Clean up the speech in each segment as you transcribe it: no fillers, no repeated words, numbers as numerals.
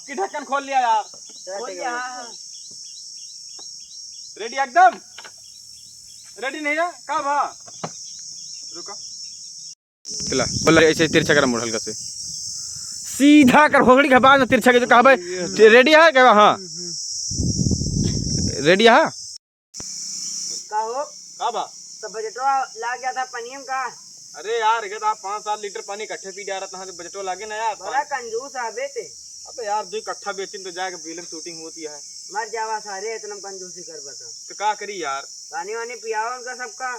की ढक्कन खोल लिया यार। रेडी एकदम रेडी नहीं है कब? हाँ रुको चला बोला ऐसे तिरछा कर मोड़ हल्का से सीधा कर होगड़ी के बाद तिरछा के जो कहा भाई रेडी है क्या? हाँ रेडी है का हो कब? तो बजटवा लाग गया था पनियम का। अरे यार ये आप 5-7 लीटर पानी इकट्ठे पी जा रहा था बजटो लागे ना यार। बड़ा कंजूस है बेटे। अबे यार 2 इकट्ठा बेचिन तो जाके फिल्म शूटिंग होती है। मर जावा सारे इतना कंजूसी कर बता। तो क्या करी यार? पानी वानी पियाओ उनका सबका।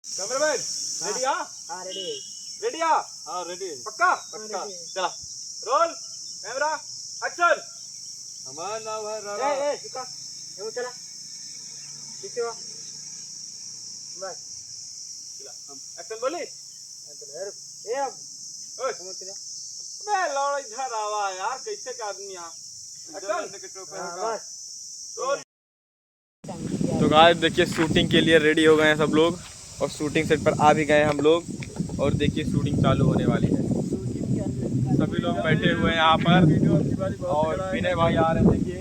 Cameraman ready? हाँ रेडी। रेडी? हाँ रेडी पक्का पक्का। चला रोल कैमरा एक्शन। हमारा नाम है ए चुका ये चला पीछे वा बस चला हम एक्शन बोली। ए अब ओए मैं लौड़ इधर आवा यार कैसे का आदमी आ एक्शन। हाँ, बस रोल। तो गाइस देखिए शूटिंग के लिए रेडी हो गए हैं सब लोग और शूटिंग सेट पर आ भी गए हम लोग और देखिए शूटिंग चालू होने वाली है। सभी लोग बैठे हुए हैं यहाँ पर और विनय भाई आ रहे हैं। देखिए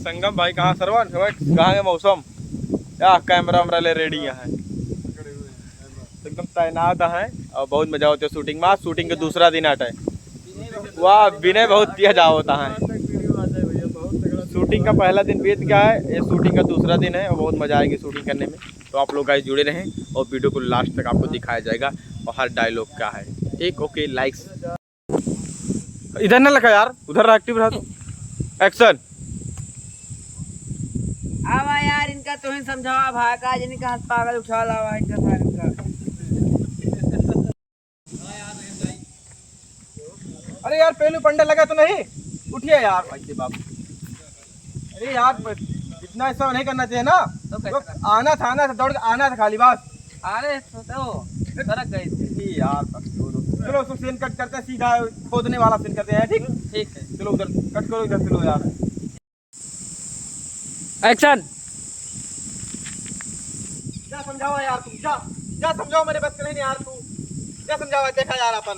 संगम भाई कहाँ सरवन कहाँ है मौसम या कैमरा वैमरा ले रेडी है एकदम तैनात है और बहुत मजा होता है शूटिंग में। आज शूटिंग का दूसरा दिन आता है। वाह विनय बहुत तेज होता है। शूटिंग का पहला दिन बीत गया है ये शूटिंग का दूसरा दिन है और बहुत मजा आएगी शूटिंग करने में। तो आप लोग गाइस जुड़े रहें और वीडियो को लास्ट तक आपको दिखाया जाएगा और हर डायलॉग क्या है ठीक। ओके लाइक्स इधर ना लगा यार उधर एक्टिव रहा तो एक्शन। आवा यार इनका तो ही समझावा भाई का जिनका हाथ पागल उठा लावा इनका सारे का। अरे यार पहलू पंडा लगा तो नहीं उठिए यार भाई के बाप। अरे यार इतना ऐसा नहीं करना चाहिए ना। तो आना था दौड़ के आना था खाली बात। अरे तो सरक गई थी यार चलो उसको सीन कट करते हैं सीधा खोदने वाला सीन करते हैं ठीक ठीक है। चलो उधर कट करो इधर चलो यार एक्शन। क्या समझाओ यार तुम क्या समझाओ मेरे बस का नहीं यार तू क्या समझाओ देखा यार अपन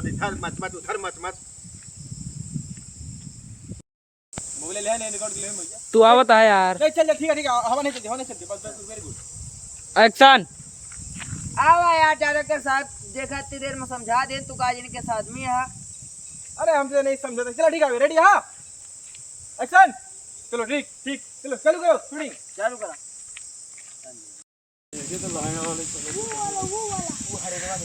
इधर मत उधर मत मोबाइल ले ले रिकॉर्ड के लिए भैया तू आवत है यार। नहीं चल ठीक है हवा नहीं चलती बस वेरी गुड एक्शन। आवा यार डायरेक्टर साहब देखा इतनी देर में समझा दे तू का जिनके साथ में है। अरे हमसे नहीं समझे चलो ठीक है रेडी? हाँ एक्शन। चलो ठीक चलो चालू करो शूटिंग चालू करा।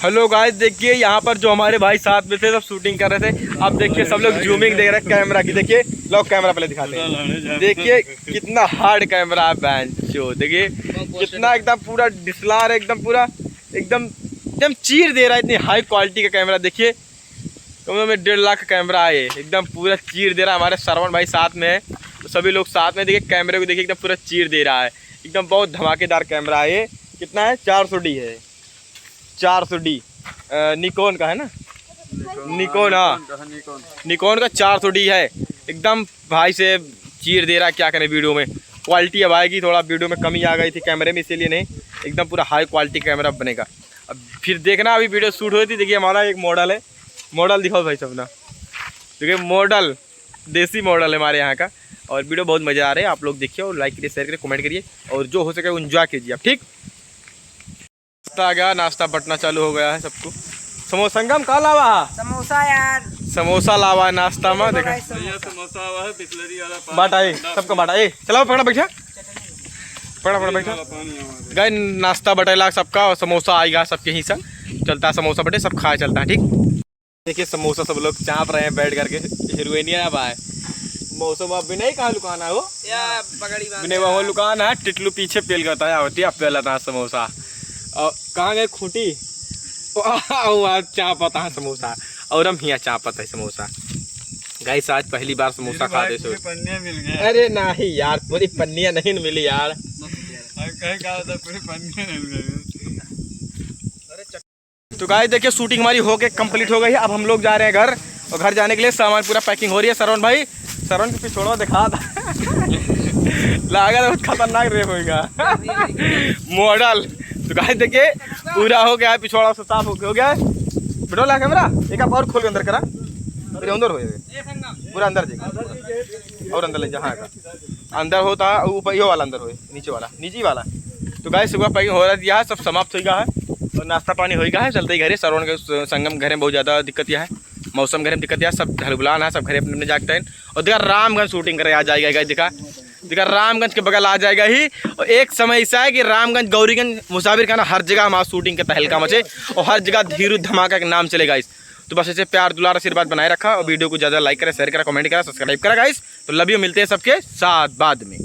हेलो गाइस देखिए यहाँ पर जो हमारे भाई साथ में थे सब शूटिंग कर रहे थे। अब देखिए सब लोग जूमिंग देख रहे हैं कैमरा की। देखिए लोग कैमरा पहले दिखाते हैं। देखिए कितना हार्ड कैमरा है बैंचो। देखिए कितना एकदम पूरा डिस्लार एकदम पूरा एकदम चीर दे रहा है। इतनी हाई क्वालिटी का कैमरा देखिए कम से कम 1.5 लाख का कैमरा है एकदम पूरा चीर दे रहा है। हमारे सरवन भाई साथ में है तो सभी लोग साथ में देखिए कैमरे को देखिए एकदम पूरा चीर दे रहा है। एकदम बहुत धमाकेदार कैमरा है ये। कितना है 400D है 400D निकॉन का है ना निकॉन। हाँ निकॉन का 400D है एकदम भाई से चीर दे रहा है। क्या करें वीडियो में क्वालिटी अब आएगी थोड़ा वीडियो में कमी आ गई थी कैमरे में इसीलिए नहीं एकदम पूरा हाई क्वालिटी कैमरा बनेगा। अब फिर देखना अभी वीडियो शूट हुई थी। देखिए हमारा एक मॉडल है मॉडल दिखाओ भाई सब ना। देखिए मॉडल देसी मॉडल है हमारे यहाँ का और वीडियो बहुत मज़ा आ रहा है। आप लोग देखिए और लाइक करिए शेयर करिए कमेंट करिए और जो हो सके एंजॉय कीजिए आप ठीक। नाश्ता आ गया नाश्ता बटना चालू हो गया है सबको। समोसा संगम कहाँ लावा? समोसा यार समोसा लावा है नाश्ता में। देखा समोसा हुआ है बिस्लरी वाला बाटा है सबका बाटा है। चलाओ पकड़ा बैठा पकड़ा बैठा गए नाश्ता बटेला सबका और समोसा आएगा सबके ही सब चलता है। समोसा बटे सब खाए चलता है ठीक। देखिए समोसा सब लोग चाप रहे हैं बैठ करके। हीरोइनिया भाई मौसम अब भी नहीं कहाँ लुकाना हो बिने वो लुकान है टिटलू पीछे पेल करता है होती है पेला था समोसा और कहाँ गए खूंटी चापता है समोसा और हम हिया चापता है समोसा। गाइस आज पहली बार समोसा खा दे सो पन्नियाँ मिल गए। अरे नहीं यार पूरी पन्नियाँ नहीं मिली यार पूरी पन्नियाँ मिल गई। तो गाइस देखिए शूटिंग हमारी होके कंप्लीट हो गई है। अब हम लोग जा रहे हैं घर और घर जाने के लिए सामान पूरा पैकिंग हो रही है। सरवन भाई सरवन के पिछोड़ा दिखा था लागा बहुत खतरनाक रेप होगा मॉडल। तो गाइस देखिए पूरा हो गया है पिछोड़ा साफ हो गया है। बिठो ला कैमरा एक आप और खोल के अंदर करा फिर अंदर होए पूरा अंदर जी और अंदर ले जा। हाँ अंदर होता ऊपर यो वाला अंदर होए नीचे वाला। तो गाइस सुबह पैकिंग हो रहा है, सब समाप्त हो गया है और नाश्ता पानी हो गया है। चलते ही घरे श्रवण के संगम घर में बहुत ज़्यादा दिक्कत यह है, मौसम घर में दिक्कत है, सब हलबुलान है, सब घरे अपने जागते हैं। और देखा रामगंज शूटिंग करे आ जाएगा गाइस, दिखा रामगंज के बगल आ जाएगा ही। और एक समय ऐसा है कि रामगंज गौरीगंज मुसाफिर खाना हर जगह हमारा शूटिंग के तहलका मचे और हर जगह धीरू धमाका के नाम चले गाइस। तो बस ऐसे प्यार दुलार आशीर्वाद बनाए रखा और वीडियो को ज़्यादा लाइक करें, शेयर करें, कमेंट करें, सब्सक्राइब करें गाइस। तो लव यू, मिलते हैं सबके साथ बाद में।